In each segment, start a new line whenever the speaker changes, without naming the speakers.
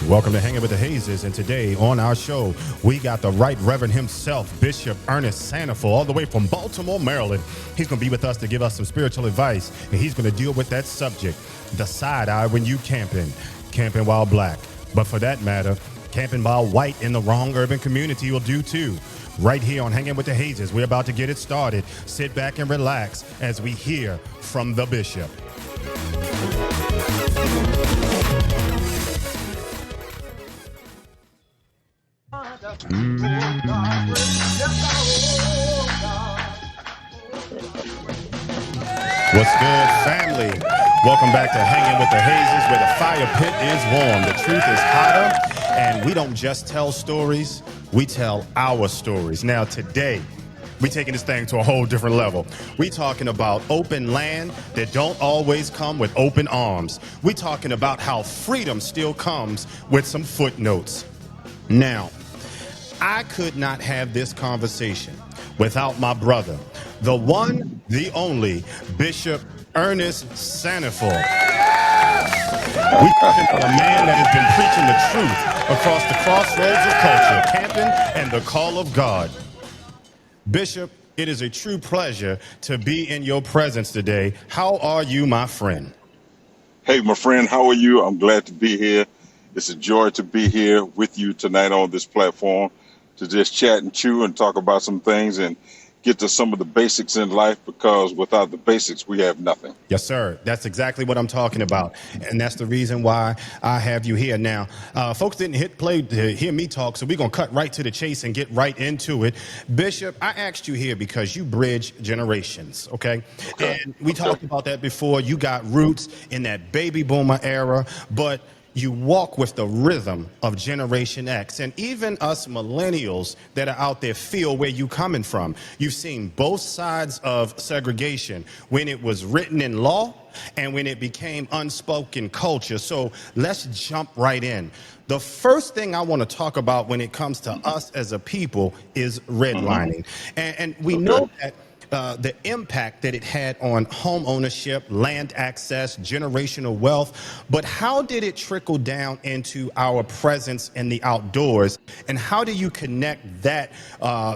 Welcome to Hangin' With The Hayes, and today on our show, we got the Right Reverend himself, Bishop Ernest Santiful, all the way from Baltimore, Maryland. He's going to be with us to give us some spiritual advice, and he's going to deal with that subject, the side eye when you camping while black. But for that matter, camping while white in the wrong urban community will do too. Right here on Hangin' With The Hayes, we're about to get it started. Sit back and relax as we hear from the Bishop. What's good, family? Welcome back to Hangin' With The Hayes, where the fire pit is warm, the truth is hotter, and we don't just tell stories, we tell our stories. Now today, we taking this thing to a whole different level. We talking about open land that don't always come with open arms. We talking about how freedom still comes with some footnotes. Now, I could not have this conversation without my brother, the one, the only, Bishop Ernest Santiful. We talking about a man that has been preaching the truth across the crossroads of culture, camping and the call of God. Bishop, it is a true pleasure to be in your presence today. How are you, my friend?
Hey, my friend, how are you? I'm glad to be here. It's a joy to be here with you tonight on this platform to just chat and chew and talk about some things and get to some of the basics in life, because without the basics, we have nothing.
Yes, sir. That's exactly what I'm talking about. And that's the reason why I have you here. Now, folks didn't hit play to hear me talk, so we're going to cut right to the chase and get right into it. Bishop, I asked you here because you bridge generations, okay? And we talked about that before. You got roots in that baby boomer era, but you walk with the rhythm of Generation X, and even us millennials that are out there feel where you coming from. You've seen both sides of segregation, when it was written in law and when it became unspoken culture. So let's jump right in. The first thing I want to talk about when it comes to us as a people is redlining. And we know that the impact that it had on home ownership, land access, generational wealth, but how did it trickle down into our presence in the outdoors? And how do you connect that,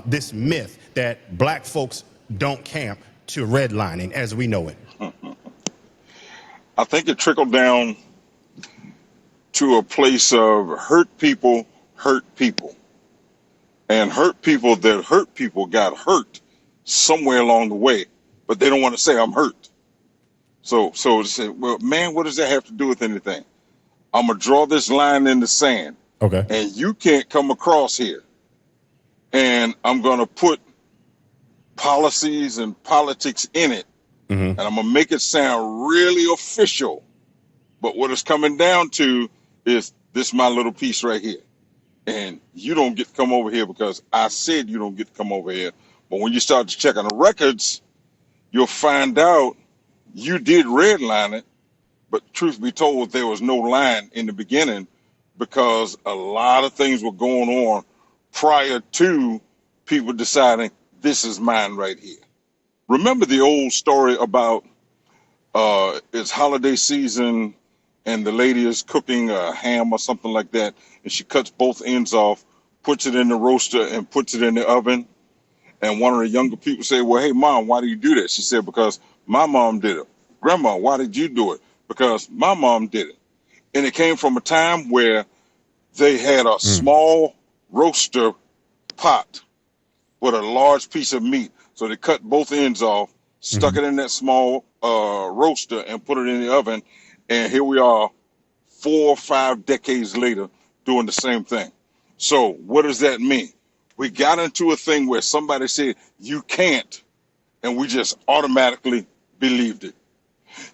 this myth that black folks don't camp, to redlining as we know it?
I think it trickled down to a place of hurt people, and hurt people that hurt people got hurt somewhere along the way, but they don't want to say I'm hurt. So to say, well, man, what does that have to do with anything? I'm gonna draw this line in the sand,
Okay.
and you can't come across here. And I'm gonna put policies and politics in it, and I'm gonna make it sound really official. But what it's coming down to is this my little piece right here, and you don't get to come over here because I said you don't get to come over here. But when you start to check on the records, you'll find out you did redline it, but truth be told, there was no line in the beginning because a lot of things were going on prior to people deciding this is mine right here. Remember the old story about it's holiday season and the lady is cooking a ham or something like that, and she cuts both ends off, puts it in the roaster and puts it in the oven. And one of the younger people say, well, hey, Mom, why do you do that? She said, because my mom did it. Grandma, why did you do it? Because my mom did it. And it came from a time where they had a small roaster pot with a large piece of meat. So they cut both ends off, stuck it in that small roaster and put it in the oven. And here we are 4 or 5 decades later doing the same thing. So what does that mean? We got into a thing where somebody said, you can't, and we just automatically believed it.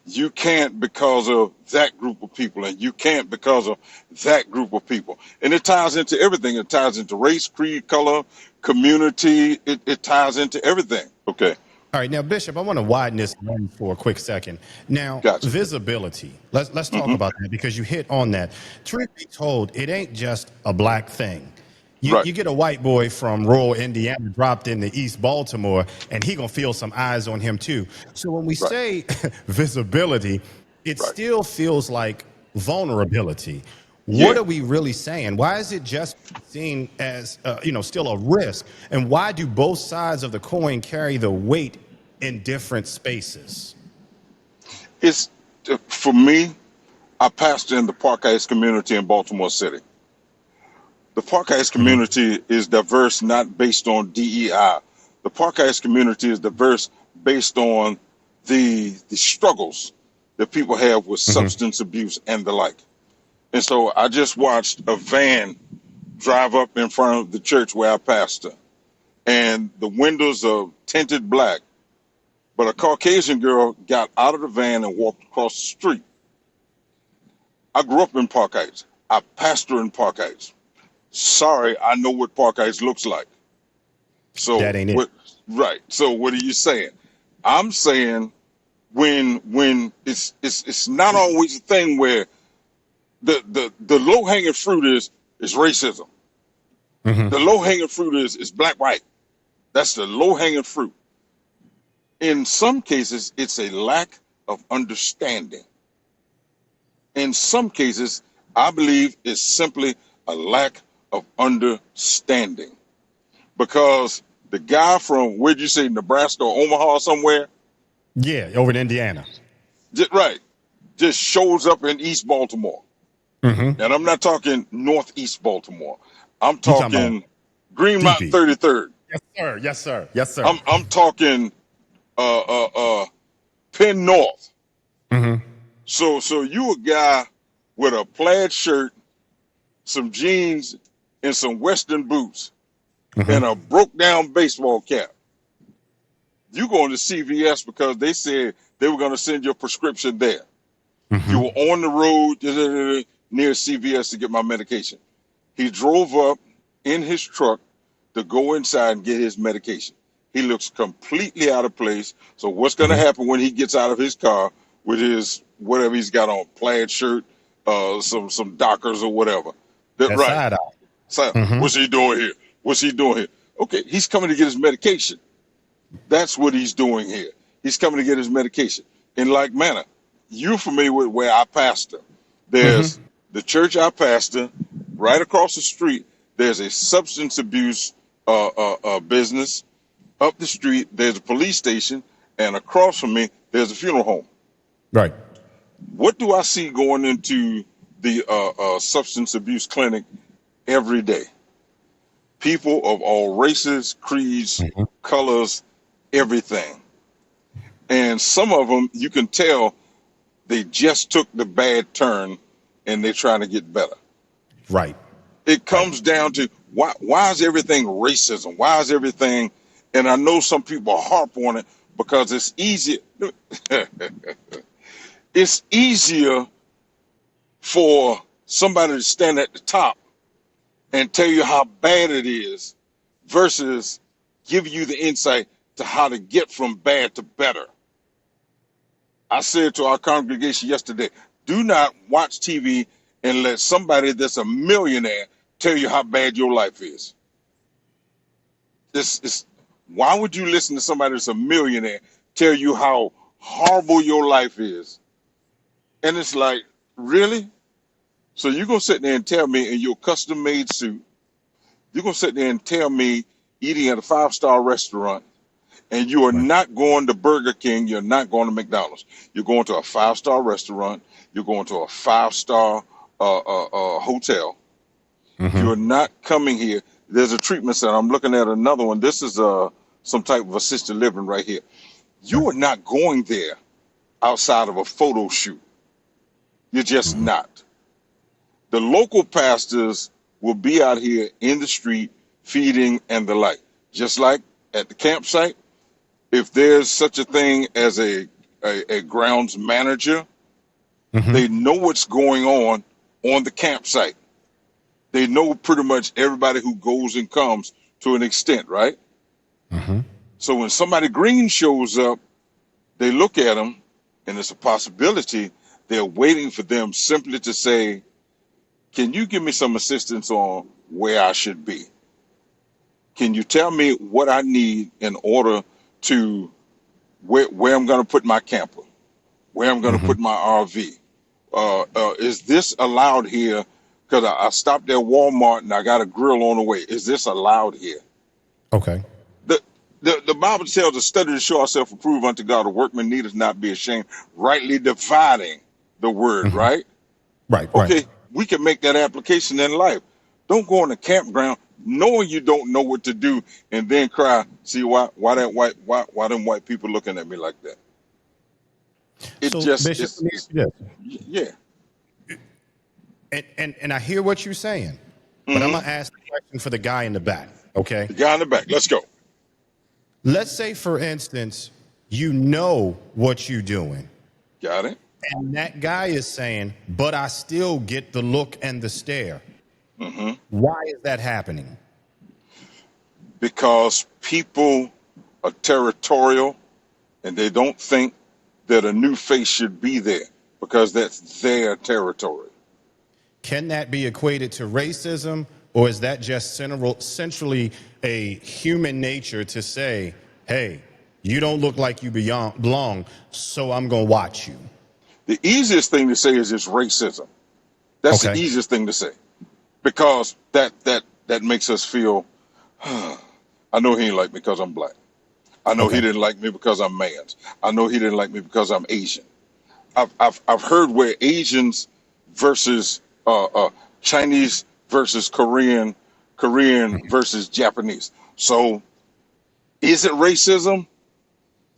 You can't because of that group of people, and you can't because of that group of people. And it ties into everything. It ties into race, creed, color, community. It ties into everything. Okay.
All right, now, Bishop, I want to widen this for a quick second. Now,
Gotcha.
visibility. Let's talk about that, because you hit on that. Truth be told, it ain't just a black thing. You get a white boy from rural Indiana dropped into East Baltimore, and he gonna feel some eyes on him too. So when we say visibility, it still feels like vulnerability. What
Yeah.
are we really saying? Why is it just seen as still a risk? And why do both sides of the coin carry the weight in different spaces?
It's for me, I pastor in the Park Heights community in Baltimore City. The Park Heights
Hmm.
community is diverse not based on DEI. The Park Heights community is diverse based on the struggles that people have with
Hmm.
substance abuse and the like. And so I just watched a van drive up in front of the church where I pastor, and the windows are tinted black. But a Caucasian girl got out of the van and walked across the street. I grew up in Park Heights. I pastor in Park Heights. Sorry, I know what Park Heights looks like. So
That ain't it.
what? Right. So what are you saying? I'm saying when it's not always a thing where the low hanging fruit is racism.
Hmm.
The low hanging fruit is black white. That's the low hanging fruit. In some cases, it's a lack of understanding. In some cases, I believe it's simply a lack of understanding. Because the guy from, where'd you say, Nebraska or Omaha somewhere?
Yeah, over in Indiana.
Right, just shows up in East Baltimore.
Hmm.
And I'm not talking Northeast Baltimore. I'm
You talking about
talking Green Mountain
DP?
33rd.
Yes, sir. Yes, sir. Yes, sir.
I'm talking uh uh uh Penn North.
Hmm.
So you a guy with a plaid shirt, some jeans, and some Western boots,
Hmm.
and a broke down baseball cap. You going to CVS because they said they were going to send your prescription there. You
Hmm.
were on the road near CVS to get my medication. He drove up in his truck to go inside and get his medication. He looks completely out of place. So what's going to
Hmm.
happen when he gets out of his car with his whatever he's got on, plaid shirt, some Dockers or whatever? That
That
right.
side eye.
So
Hmm.
what's he doing here? What's he doing here? Okay, he's coming to get his medication. That's what he's doing here. He's coming to get his medication. In like manner, you're familiar with where I pastor.
Hmm.
There's the church I pastor. Right across the street, there's a substance abuse business. Up the street, there's a police station. And across from me, there's a funeral home.
Right.
What do I see going into the substance abuse clinic every day? People of all races, creeds,
Hmm.
colors, everything. And some of them, you can tell they just took the bad turn and they're trying to get better.
Right.
It
Right.
comes down to why is everything racism? Why is everything? And I know some people harp on it because it's easy. It's easier for somebody to stand at the top and tell you how bad it is versus give you the insight to how to get from bad to better. I said to our congregation yesterday, do not watch TV and let somebody that's a millionaire tell you how bad your life is. Why would you listen to somebody that's a millionaire tell you how horrible your life is? And it's like, really? So you're going to sit there and tell me in your custom made suit, you're going to sit there and tell me eating at a five-star restaurant, and you are
Right.
not going to Burger King, you're not going to McDonald's. You're going to a five-star restaurant, you're going to a five-star hotel.
Hmm.
You're not coming here. There's a treatment center. I'm looking at another one. This is some type of assisted living right here. You
Right.
are not going there outside of a photo shoot. You're just
Hmm.
not. The local pastors will be out here in the street feeding and the like. Just like at the campsite, if there's such a thing as a grounds manager,
Hmm.
they know what's going on the campsite. They know pretty much everybody who goes and comes to an extent, right?
Hmm.
So when somebody green shows up, they look at them, and it's a possibility they're waiting for them simply to say, can you give me some assistance on where I should be? Can you tell me what I need in order to where I'm going to put my camper, where I'm going to
Hmm.
put my RV, Is this allowed here? Because I stopped at Walmart and I got a grill on the way. Is this allowed here?
Okay.
The, the Bible tells us, study to show ourselves approved unto God. A workman needeth not be ashamed, rightly dividing the word,
Hmm.
right?
Right. Right.
Okay, we can make that application in life. Don't go in the campground knowing you don't know what to do and then cry, see why them white people looking at me like that? It
So,
just
Bishop, let me ask
it's
you this.
yeah.
And I hear what you're saying, but I'm
Hmm.
gonna ask the question for the guy in the back. Okay.
The guy in the back. Let's go.
Let's say, for instance, you know what you're doing,
Got it.
and that guy is saying, "But I still get the look and the stare."
Hmm.
Why is that happening?
Because people are territorial and they don't think that a new face should be there because that's their territory.
Can that be equated to racism, or is that just centrally a human nature to say, "Hey, you don't look like you belong, so I'm gonna watch you"?
The easiest thing to say is it's racism. That's the
Okay.
easiest thing to say because that makes us feel. I know he ain't like me because I'm black. I know he
Okay.
didn't like me because I'm mans. I know he didn't like me because I'm Asian. I've heard where Asians versus Chinese versus Korean, Korean versus Japanese. So is it racism?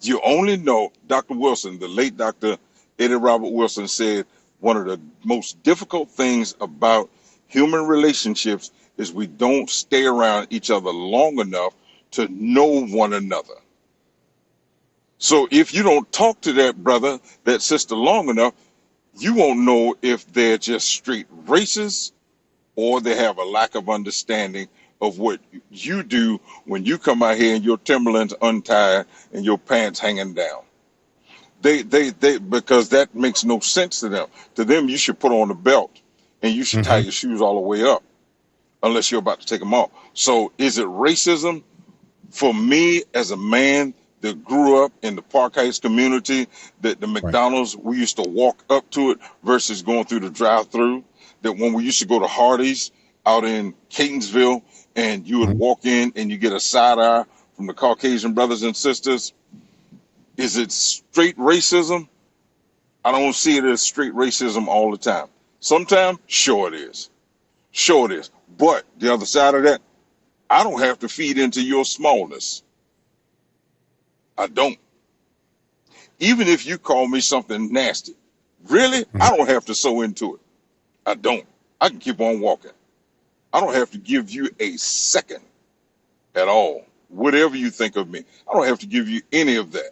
You only know. Dr. Wilson, the late Dr. Eddie Robert Wilson, said one of the most difficult things about human relationships is we don't stay around each other long enough to know one another. So if you don't talk to that brother, that sister long enough, you won't know if they're just straight racist or they have a lack of understanding of what you do when you come out here and your Timberlands untied and your pants hanging down. They because that makes no sense to them. To them, you should put on a belt and you should tie
Hmm.
your shoes all the way up unless you're about to take them off. So is it racism? For me, as a man that grew up in the Park Heights community, that the
Right.
McDonald's, we used to walk up to it versus going through the drive-through. That when we used to go to Hardee's out in Catonsville, and you would
Mhm.
walk in and you get a side eye from the Caucasian brothers and sisters. Is it straight racism? I don't see it as straight racism all the time. Sometimes, sure it is. Sure it is. But the other side of that, I don't have to feed into your smallness. I don't. Even if you call me something nasty, really,
Mhm.
I don't have to sew into it. I don't. I can keep on walking. I don't have to give you a second at all. Whatever you think of me, I don't have to give you any of that.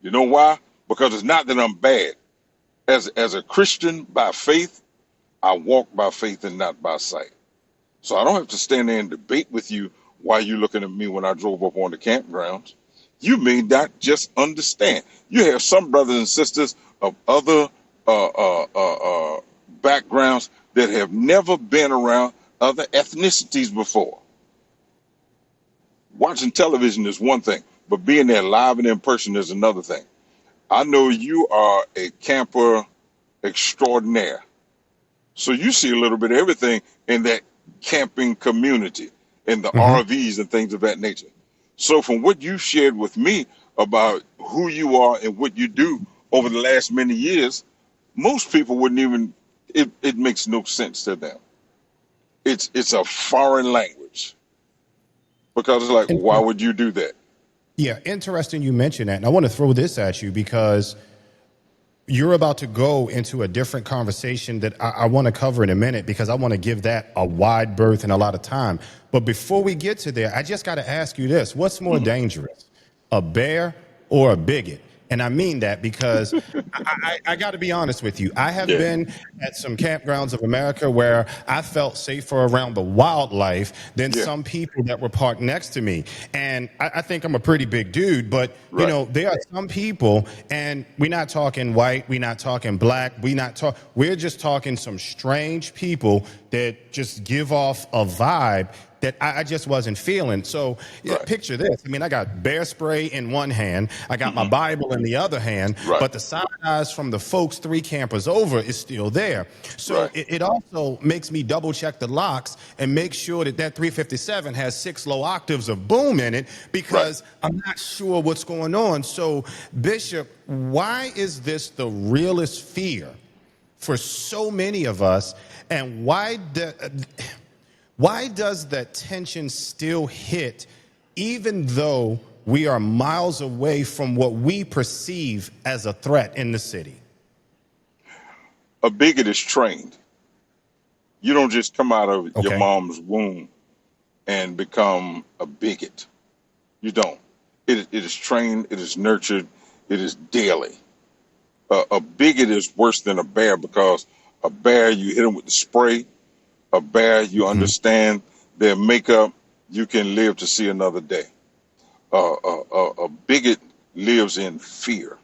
You know why? Because it's not that I'm bad. As a Christian by faith, I walk by faith and not by sight. So I don't have to stand there and debate with you why you looking at me when I drove up on the campgrounds. You may not just understand. You have some brothers and sisters of other uh, uh, uh, uh, backgrounds that have never been around other ethnicities before. Watching television is one thing, but being there live and in person is another thing. I know you are a camper extraordinaire. So you see a little bit of everything in that camping community, in the
Mhm.
RVs and things of that nature. So from what you shared with me about who you are and what you do over the last many years, most people wouldn't even, it makes no sense to them. It's a foreign language because it's like, why would you do that?
Yeah, interesting you mentioned that. And I want to throw this at you because you're about to go into a different conversation that I want to cover in a minute because I want to give that a wide berth and a lot of time. But before we get to there, I just got to ask you this. What's more
Mhm.
dangerous, a bear or a bigot? And I mean that because I got to be honest with you. I have
Yeah,
been at some campgrounds of America where I felt safer around the wildlife than
yeah,
some people that were parked next to me. And I think I'm a pretty big dude, but you
right.
know, there are some people, and we're not talking white, we're not talking black, we're just talking some strange people that just give off a vibe that I just wasn't feeling. So
Right.
picture this. I mean, I got bear spray in one hand, I got my Bible in the other hand,
Right.
but the side eyes from the folks 3 campers over is still there. So
Right.
it also makes me double check the locks and make sure that that 357 has 6 low octaves of boom in it, because I'm not sure what's going on. So Bishop, why is this the realest fear for so many of us, and why does that tension still hit even though we are miles away from what we perceive as a threat in the city?
A bigot is trained. You don't just come out of your
Okay.
mom's womb and become a bigot. You don't. It is trained, it is nurtured, it is daily. A bigot is worse than a bear, because a bear, you hit them with the spray. A bear, you understand their makeup, you can live to see another day. A bigot lives in fear.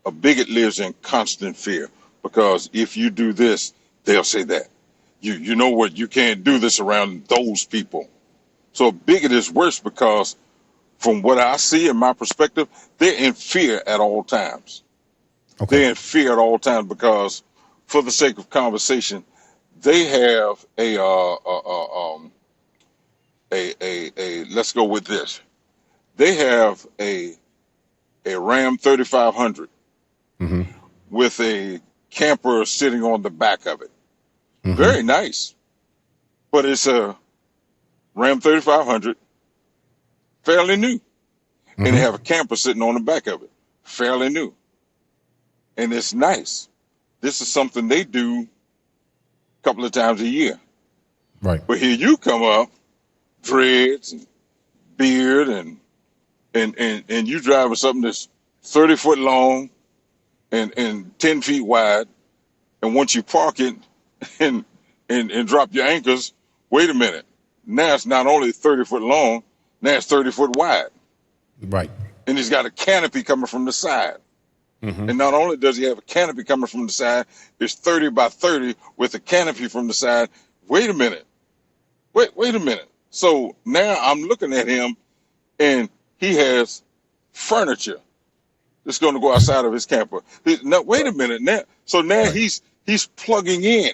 A bigot lives in constant fear, because if you do this, they'll say that. You know what, you can't do this around those people. So a bigot is worse, because from what I see in my perspective, they're in fear at all times.
Okay.
They're in fear at all times, because for the sake of conversation, they have a let's go with this. They have a Ram 3500 with a camper sitting on the back of it. Very nice, but it's a Ram 3500, fairly new, and they have a camper sitting on the back of it, fairly new, and it's nice. This is something they do a couple of times a year.
Right.
But here you come up, dreads and beard, and you driving something that's 30 foot long and 10 feet wide, and once you park it and drop your anchors, wait a minute. Now it's not only 30 foot long, now it's 30 foot wide.
Right.
And he's got a canopy coming from the side. And not only does he have a canopy coming from the side, it's 30 by 30 with a canopy from the side. Wait a minute. Wait a minute. So now I'm looking at him, and he has furniture that's going to go outside of his camper. Now, wait a minute. Now he's plugging in.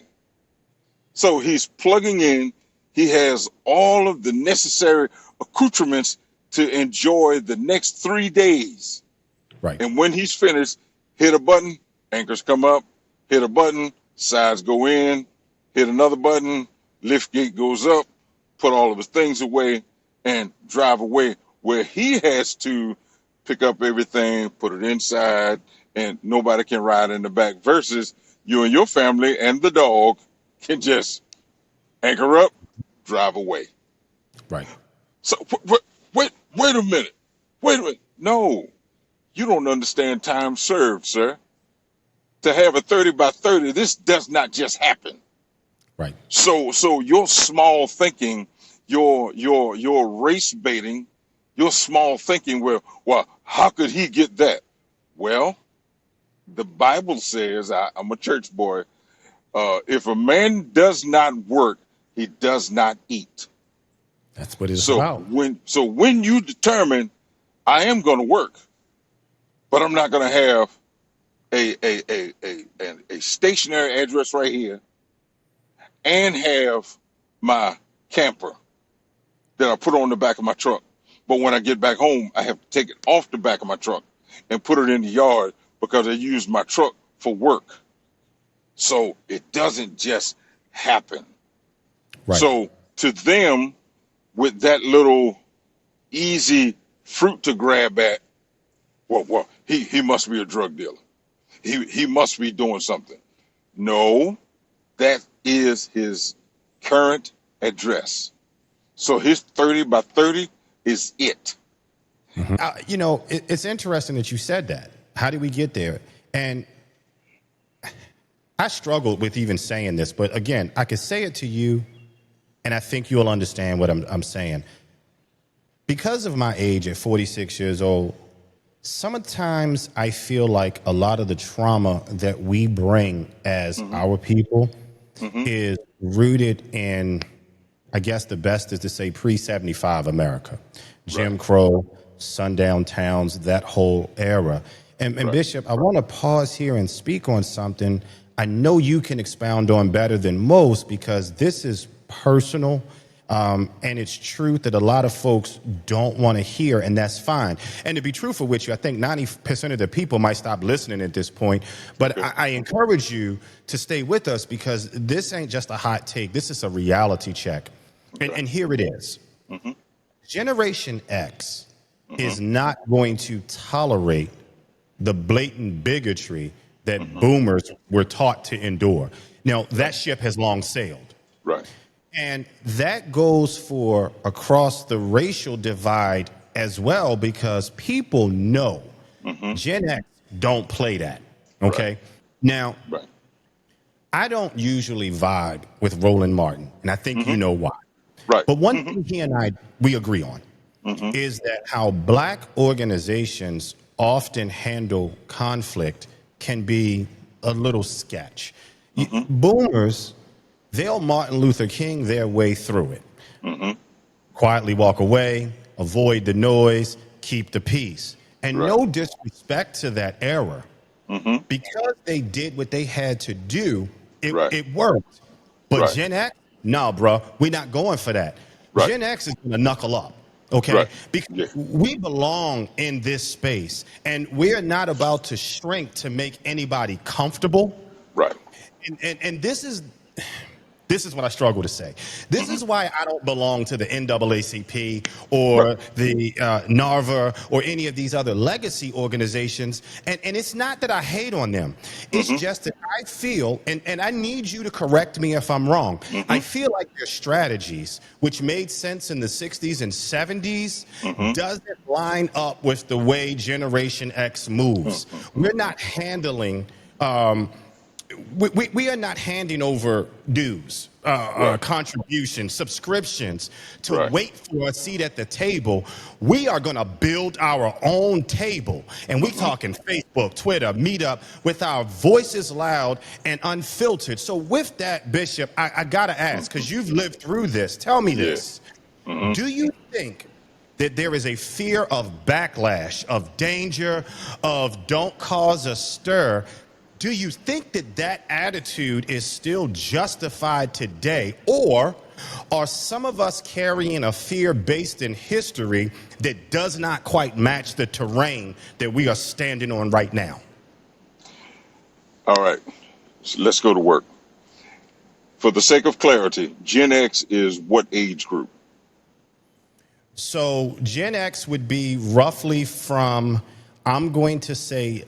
So he's plugging in. He has all of the necessary accoutrements to enjoy the next 3 days.
Right.
And when he's finished, hit a button, anchors come up, hit a button, sides go in, hit another button, lift gate goes up, put all of his things away, and drive away, where he has to pick up everything, put it inside, and nobody can ride in the back, versus you and your family and the dog can just anchor up, drive away.
Right.
So wait a minute. Wait a minute. No. You don't understand time served, sir. To have a 30 by 30, this does not just happen.
Right.
So your small thinking, your race baiting, your small thinking, well, how could he get that? Well, the Bible says, I'm a church boy, if a man does not work, he does not eat.
That's what it's about.
When you determine, I am going to work, but I'm not going to have a stationary address right here and have my camper that I put on the back of my truck. But when I get back home, I have to take it off the back of my truck and put it in the yard, because I use my truck for work. So it doesn't just happen.
Right.
So to them, with that little easy fruit to grab at, well, he must be a drug dealer. He must be doing something. No, that is his current address. So his 30 by 30 is it.
It's interesting that you said that. How did we get there? And I struggled with even saying this, but again, I could say it to you, and I think you'll understand what I'm saying. Because of my age at 46 years old, sometimes I feel like a lot of the trauma that we bring as our people is rooted in I guess the best is to say pre-75 America, Jim
Right.
Crow, sundown towns, that whole era. And
Right.
Bishop, I want to pause here and speak on something I know you can expound on better than most, because this is personal. And it's truth that a lot of folks don't want to hear, and that's fine. And to be truthful with you, I think 90% of the people might stop listening at this point. But
Okay.
I encourage you to stay with us, because this ain't just a hot take. This is a reality check.
Okay.
And here it is.
Mm-hmm.
Generation X
Mm-hmm.
is not going to tolerate the blatant bigotry that
Mm-hmm.
boomers were taught to endure. Now, that ship has long sailed.
Right.
And that goes for across the racial divide as well, because people know
Mm-hmm.
Gen X don't play that. Okay.
Right.
Now,
Right.
I don't usually vibe with Roland Martin, and I think you
Mm-hmm.
know why.
Right.
But one
Mm-hmm.
thing he and we agree on
Mm-hmm.
is that how black organizations often handle conflict can be a little sketch.
Mm-hmm.
Boomers, they'll Martin Luther King their way through it.
Mm-hmm.
Quietly walk away, avoid the noise, keep the peace. And
Right.
no disrespect to that era,
Mm-hmm.
because they did what they had to do,
Right.
it worked. But
Right.
Gen X, no, bro, we're not going for that.
Right.
Gen X is going to knuckle up, okay?
Right.
Because
Yeah.
we belong in this space, and we're not about to shrink to make anybody comfortable.
Right.
And this is what I struggle to say. This
Mm-hmm.
is why I don't belong to the NAACP
Right.
or the NARVA or any of these other legacy organizations. And it's not that I hate on them. It's
Mm-hmm.
just that I feel, and I need you to correct me if I'm wrong,
Mm-hmm.
I feel like their strategies, which made sense in the 60s and 70s,
Mm-hmm.
doesn't line up with the way Generation X moves.
Mm-hmm.
We're not handling we are not handing over dues,
Right.
contributions, subscriptions to
Right.
wait for a seat at the table. We are going to build our own table. And we talking Facebook, Twitter, Meetup, with our voices loud and unfiltered. So with that, Bishop, I got to ask, because you've lived through this. Tell me
Yeah.
this. Do you think that there is a fear of backlash, of danger, of don't cause a stir? Do you think that that attitude is still justified today? Or are some of us carrying a fear based in history that does not quite match the terrain that we are standing on right now?
All right. So let's go to work. For the sake of clarity, Gen X is what age group?
So Gen X would be roughly from, I'm going to say,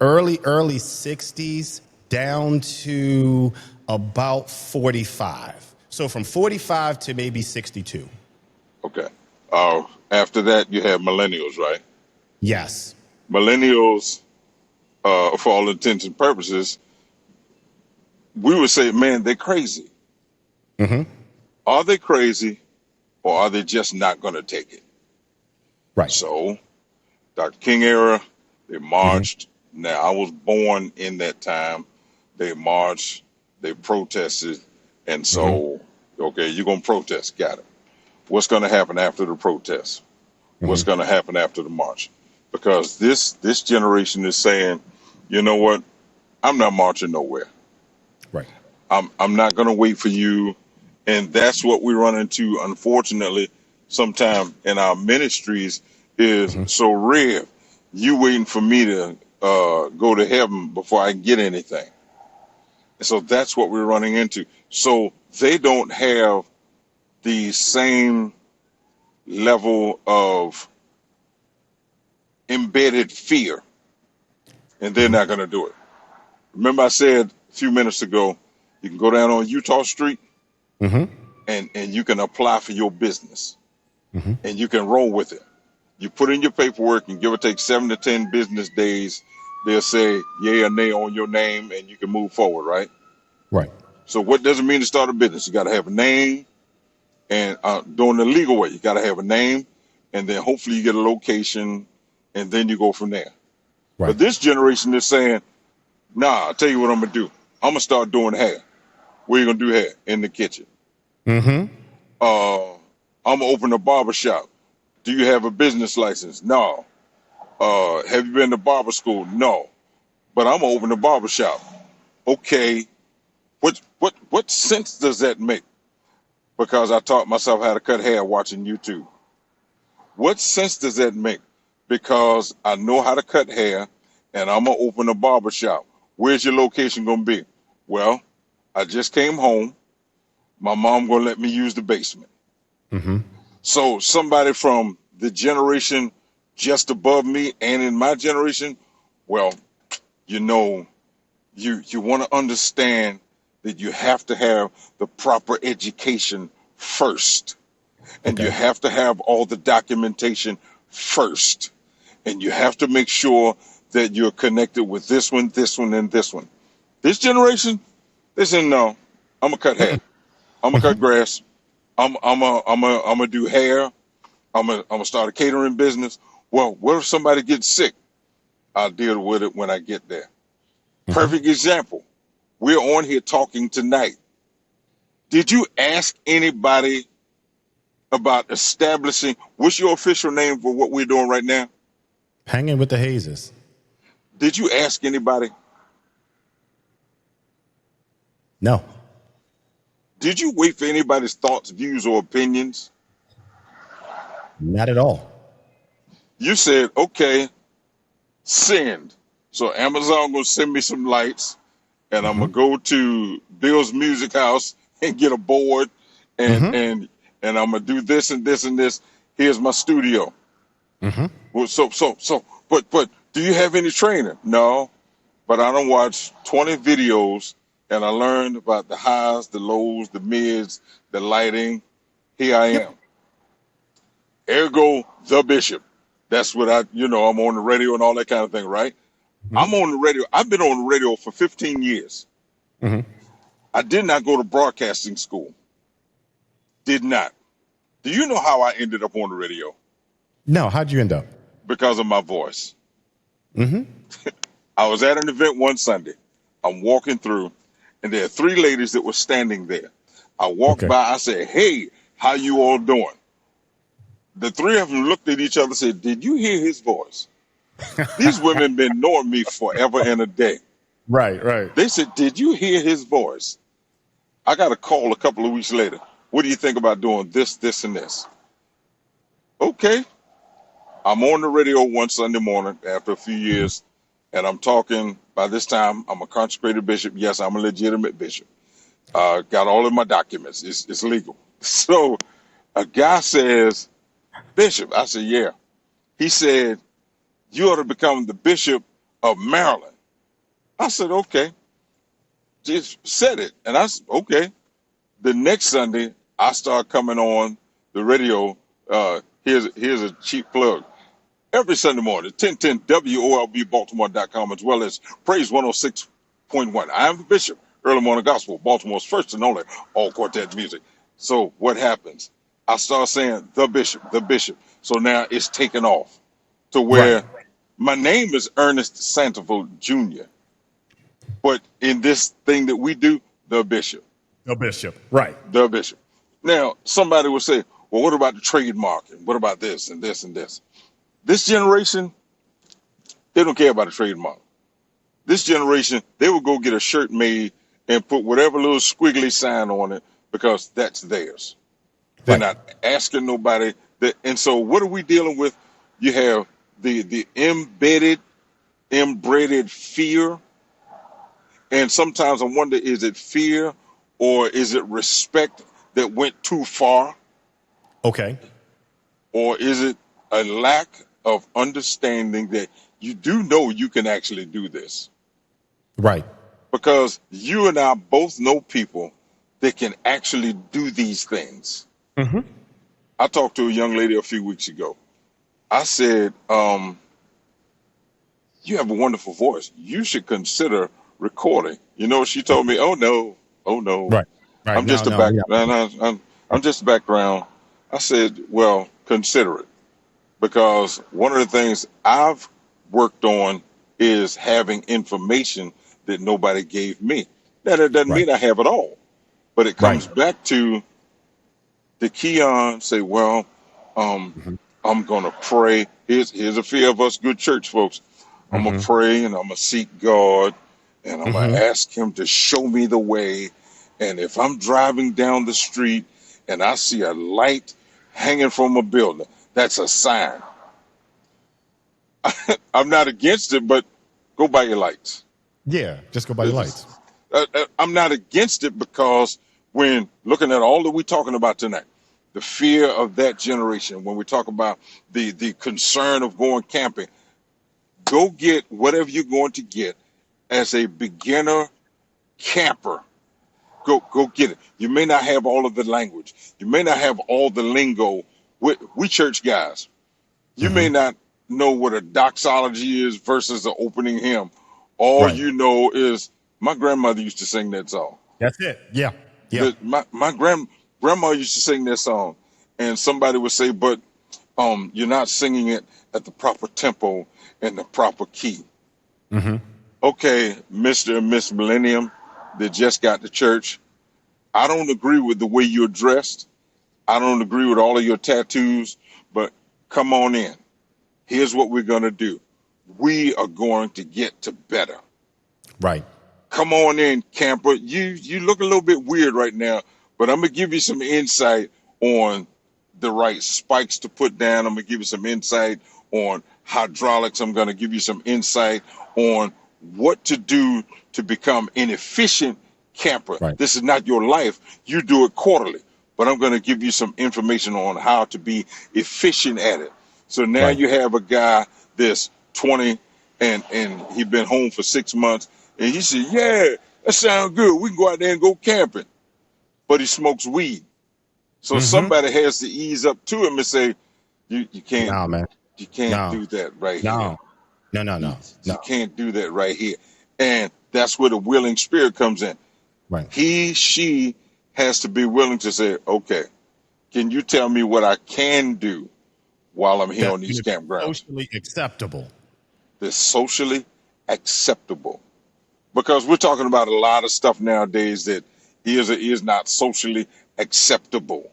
early 60s down to about 45. So from 45 to maybe 62.
Okay. After that, you have millennials, right?
Yes.
Millennials, for all intents and purposes, we would say, man, they're crazy.
Mm-hmm.
Are they crazy, or are they just not going to take it?
Right.
So, Dr. King era, they marched. Now, I was born in that time. They marched, they protested, and so, okay, you're going to protest. Got it. What's going to happen after the protest? What's going to happen after the march? Because this generation is saying, you know what? I'm not marching nowhere.
Right.
I'm not going to wait for you. And that's what we run into, unfortunately, sometime in our ministries is, so Rev, you waiting for me to go to heaven before I get anything. And so that's what we're running into. So they don't have the same level of embedded fear, and they're not going to do it. Remember I said a few minutes ago, you can go down on Utah Street and you can apply for your business and you can roll with it. You put in your paperwork and give or take 7 to 10 business days, they'll say yay or nay on your name and you can move forward, right?
Right.
So what does it mean to start a business? You got to have a name, and doing the legal way, you got to have a name, and then hopefully you get a location, and then you go from there.
Right.
But this generation is saying, nah, I'll tell you what I'm going to do. I'm going to start doing hair. Where you going to do hair? In the kitchen. Uh, I'm gonna open a barber shop. Do you have a business license? No. Have you been to barber school? No. But I'm gonna open a barber shop. Okay. What sense does that make? Because I taught myself how to cut hair watching YouTube. What sense does that make? Because I know how to cut hair and I'm gonna open a barber shop. Where's your location gonna be? Well, I just came home. My mom gonna let me use the basement.
Mm-hmm.
So somebody from the generation just above me and in my generation, well, you know, you want to understand that you have to have the proper education first, and you
Okay.
have to have all the documentation first, and you have to make sure that you're connected with this one, and this one. This generation, they say no. I'm gonna cut hair. I'm gonna cut grass. I'm gonna do hair. I'm gonna start a catering business. Well, what if somebody gets sick? I'll deal with it when I get there.
Mm-hmm.
Perfect example. We're on here talking tonight. Did you ask anybody about establishing what's your official name for what we're doing right now?
Hanging with the Hayes.
Did you ask anybody?
No,
Did you wait for anybody's thoughts, views, or opinions?
not at all.
You said, okay, send. So Amazon gonna send me some lights, and I'm
Mm-hmm.
gonna go to Bill's Music House and get a board, and
Mm-hmm.
and and I'm gonna do this and this and this. Here's my studio.
Mm-hmm.
Well, but do you have any training? No, but I don't watch 20 videos, and I learned about the highs, the lows, the mids, the lighting. Here I
Yep.
am. Ergo, the bishop. That's what I'm on the radio and all that kind of thing, right?
Mm-hmm.
I'm on the radio. I've been on the radio for 15 years.
Mm-hmm.
I did not go to broadcasting school. Did not. Do you know how I ended up on the radio?
No, how'd you end up?
Because of my voice.
Mm-hmm.
I was at an event one Sunday. I'm walking through, and there are three ladies that were standing there. I walked
Okay.
by. I said, "Hey, how you all doing?" The three of them looked at each other and said, "Did you hear his voice?" These women been knowing me forever and a day.
Right, right.
They said, "Did you hear his voice?" I got a call a couple of weeks later. What do you think about doing this, this, and this? Okay. I'm on the radio one Sunday morning after a few years, and I'm talking. By this time, I'm a consecrated bishop. Yes, I'm a legitimate bishop. Got all of my documents. It's legal. So a guy says, "Bishop." I said, "Yeah." He said, "You ought to become the bishop of Maryland." I said, "Okay." Just said it. And I said, "Okay." The next Sunday, I start coming on the radio. Here's a cheap plug. Every Sunday morning, 1010 WOLBBaltimore.com, as well as Praise 106.1. I am the bishop, early morning gospel, Baltimore's first and only all quartet music. So what happens? I start saying the bishop, the bishop. So now it's taken off to
Right.
where my name is Ernest Santiful Jr. But in this thing that we do, the bishop,
No bishop. Right.
the bishop. Now, somebody will say, well, what about the trademark? And what about this and this and this? This generation, they don't care about a trademark. This generation, they will go get a shirt made and put whatever little squiggly sign on it because that's theirs. They're
Right.
not asking nobody. And so what are we dealing with? You have the embedded, inbred fear. And sometimes I wonder, is it fear or is it respect that went too far?
Okay.
Or is it a lack of understanding that you do know you can actually do this?
Right.
Because you and I both know people that can actually do these things.
Mm-hmm.
I talked to a young lady a few weeks ago. I said, you have a wonderful voice. You should consider recording. You know, she told me, oh no, oh no.
Right. Right.
I'm
No,
just a
no. Yeah.
background. I'm just a background. I said, well, consider it. Because one of the things I've worked on is having information that nobody gave me. Now, that doesn't
Right.
mean I have it all, but it
Right.
comes back to the Keon say, well,
Mm-hmm.
I'm gonna pray. Here's a fear of us good church folks. I'm gonna
Mm-hmm.
pray and I'm gonna seek God and I'm gonna
Mm-hmm.
ask him to show me the way. And if I'm driving down the street and I see a light hanging from a building, that's a sign. I'm not against it, but go buy your lights.
Yeah, just go by your lights.
I'm not against it because when looking at all that we're talking about tonight, the fear of that generation, when we talk about the concern of going camping, go get whatever you're going to get as a beginner camper. Go get it. You may not have all of the language. You may not have all the lingo. We church guys. You
Mm-hmm.
may not know what a doxology is versus an opening hymn. All
Right.
you know is my grandmother used to sing that song.
That's it. Yeah. Yeah.
My grandma used to sing that song, and somebody would say, "But you're not singing it at the proper tempo and the proper key."
Mm-hmm.
Okay, Mr. and Miss Millennium that just got to church. I don't agree with the way you're dressed. I don't agree with all of your tattoos, but come on in. Here's what we're going to do. We are going to get to better.
Right.
Come on in, camper. You look a little bit weird right now, but I'm going to give you some insight on the right spikes to put down. I'm going to give you some insight on hydraulics. I'm going to give you some insight on what to do to become an efficient camper.
Right.
This is not your life. You do it quarterly, but I'm going to give you some information on how to be efficient at it. So now
Right.
you have a guy that's 20 and he's been home for 6 months and he said, yeah, that sounds good. We can go out there and go camping. But he smokes weed. So
Mm-hmm.
somebody has to ease up to him and say, you can't
No, man. No.
do that right here.
No. No. No.
You,
No.
you
No.
can't do that right here. And that's where the willing spirit comes in.
Right.
She has to be willing to say, okay, can you tell me what I can do while I'm here
That's
on these
gonna be
campgrounds?
socially acceptable.
That's socially acceptable. Because we're talking about a lot of stuff nowadays that is or is not socially acceptable.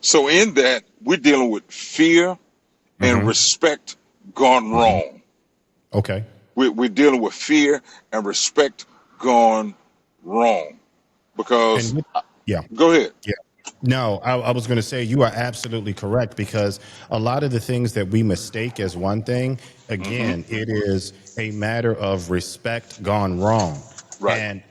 So in that, we're dealing with fear and
Mm-hmm.
respect gone
Mm-hmm.
wrong.
Okay.
We're dealing with fear and respect gone wrong. Because,
Yeah.
go ahead.
Yeah. No, I was going to say you are absolutely correct because a lot of the things that we mistake as one thing,
Hmm.
again, it is a matter of respect gone wrong.
Right.
And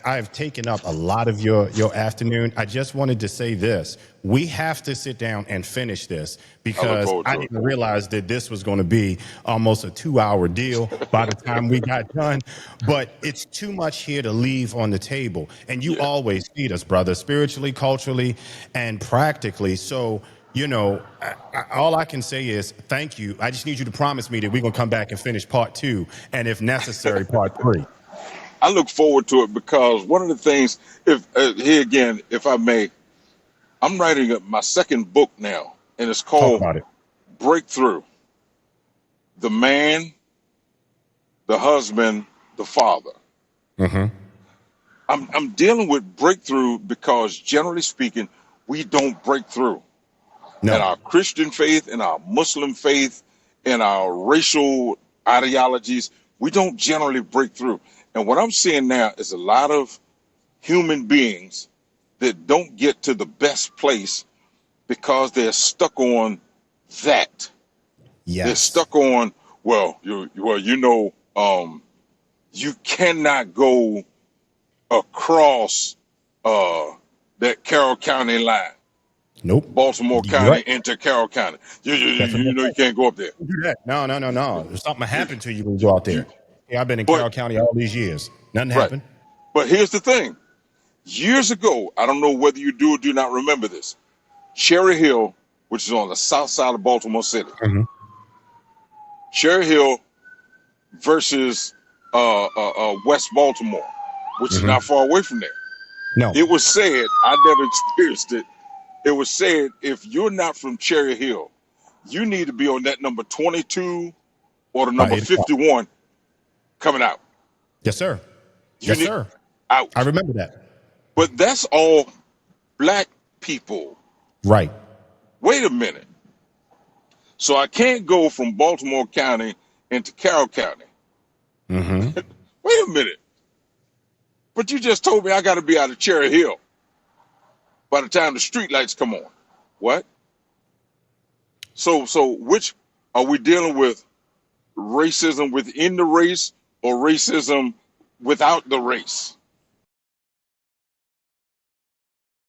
I've taken up a lot of your afternoon. I just wanted to say this. We have to sit down and finish this
I look
because
forward
I
to it.
didn't realize that this was going to be almost a 2-hour deal by the time we got done. But it's too much here to leave on the table. And you
Yeah.
always feed us, brother, spiritually, culturally, and practically. So, all I can say is thank you. I just need you to promise me that we're going to come back and finish part 2. And if necessary, part 3.
I look forward to it because one of the things, if here again, if I may, I'm writing my second book now, and it's
Talk
called
about it.
Breakthrough. The man, the husband, the father.
Mm-hmm.
I'm dealing with breakthrough because generally speaking, we don't break through. In
No.
our Christian faith, in our Muslim faith, in our racial ideologies, we don't generally break through. And what I'm seeing now is a lot of human beings that don't get to the best place because they're stuck on that. They're
Yes.
stuck on, you cannot go across uh, that Carroll County line,
Nope.
Baltimore
You're
County
right.
into Carroll County.
That's what
You
I'm
know you
saying.
can't go up there.
Don't do that. No, no, no, no. Something
You,
happened to you when you go out
you,
there. Yeah, I've been in
but
Carroll County all these years. Nothing
right.
happened.
But here's the thing. Years ago, I don't know whether you do or do not remember this. Cherry Hill, which is on the south side of Baltimore City,
Mm-hmm.
Cherry Hill versus West Baltimore, which is
Mm-hmm.
not far away from there.
No.
It was said, I never experienced it. It was said, if you're not from Cherry Hill, you need to be on that number 22 or the
By
number
8 o'clock.
51 coming out.
Yes, sir.
You
Yes,
need
sir. I
out.
remember that.
But that's all black people
Right.
Wait a minute. So I can't go from Baltimore County into Carroll County.
Mm-hmm.
Wait a minute. But you just told me I got to be out of Cherry Hill by the time the street lights come on. What? So which are we dealing with? Racism within the race or racism without the race?